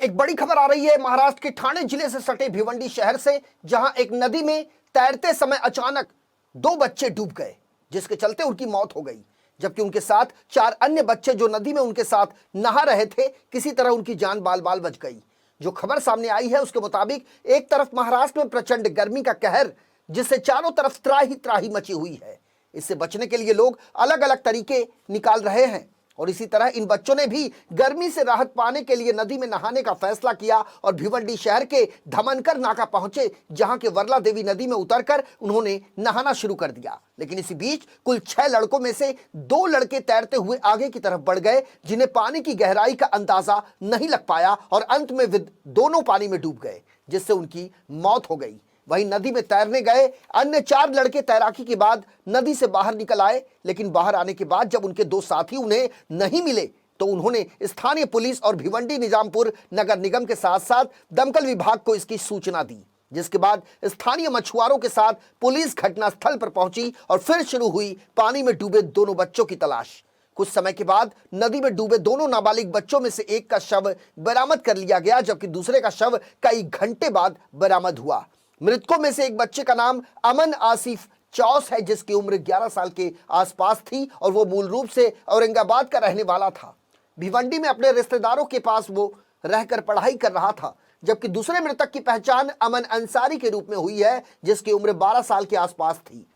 एक बड़ी खबर आ रही है महाराष्ट्र के ठाणे जिले से सटे भिवंडी शहर से, जहां एक नदी में तैरते समय अचानक दो बच्चे डूब गए, जिसके चलते उनकी मौत हो गई। जबकि उनके साथ चार अन्य बच्चे जो नदी में उनके साथ नहा रहे थे, किसी तरह उनकी जान बाल बाल बच गई। जो खबर सामने आई है उसके मुताबिक एक तरफ महाराष्ट्र में प्रचंड गर्मी का कहर, जिससे चारों तरफ त्राही त्राही मची हुई है। इससे बचने के लिए लोग अलग अलग तरीके निकाल रहे हैं और इसी तरह इन बच्चों ने भी गर्मी से राहत पाने के लिए नदी में नहाने का फैसला किया और भिवंडी शहर के धमनकर नाका पहुंचे, जहां के वरला देवी नदी में उतरकर उन्होंने नहाना शुरू कर दिया। लेकिन इसी बीच कुल 6 लड़कों में से 2 लड़के तैरते हुए आगे की तरफ बढ़ गए, जिन्हें पानी की गहराई का अंदाजा नहीं लग पाया और अंत में वे दोनों पानी में डूब गए, जिससे उनकी मौत हो गई। वहीं नदी में तैरने गए अन्य 4 लड़के तैराकी के बाद नदी से बाहर निकल आए, लेकिन बाहर आने के बाद जब उनके 2 साथी उन्हें नहीं मिले तो उन्होंने स्थानीय पुलिस और भिवंडी निजामपुर नगर निगम के साथ साथ दमकल विभाग को इसकी सूचना दी, जिसके बाद स्थानीय मछुआरों के साथ पुलिस घटनास्थल पर पहुंची और फिर शुरू हुई पानी में डूबे दोनों बच्चों की तलाश। कुछ समय के बाद नदी में डूबे दोनों नाबालिग बच्चों में से एक का शव बरामद कर लिया गया, जबकि दूसरे का शव कई घंटे बाद बरामद हुआ। मृतकों में से एक बच्चे का नाम अमन आसिफ चौस है, जिसकी उम्र 11 साल के आसपास थी और वो मूल रूप से औरंगाबाद का रहने वाला था। भिवंडी में अपने रिश्तेदारों के पास वो रहकर पढ़ाई कर रहा था। जबकि दूसरे मृतक की पहचान अमन अंसारी के रूप में हुई है, जिसकी उम्र 12 साल के आसपास थी।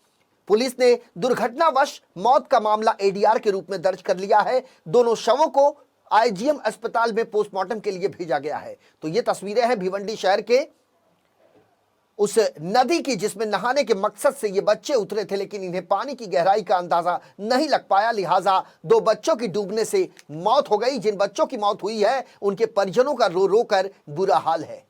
पुलिस ने दुर्घटनावश मौत का मामला एडीआर के रूप में दर्ज कर लिया है। दोनों शवों को आईजीएम अस्पताल में पोस्टमार्टम के लिए भेजा गया है। तो ये तस्वीरें हैं भिवंडी शहर के उस नदी की, जिसमें नहाने के मकसद से ये बच्चे उतरे थे, लेकिन इन्हें पानी की गहराई का अंदाजा नहीं लग पाया, लिहाजा 2 बच्चों की डूबने से मौत हो गई। जिन बच्चों की मौत हुई है उनके परिजनों का रो रो कर बुरा हाल है।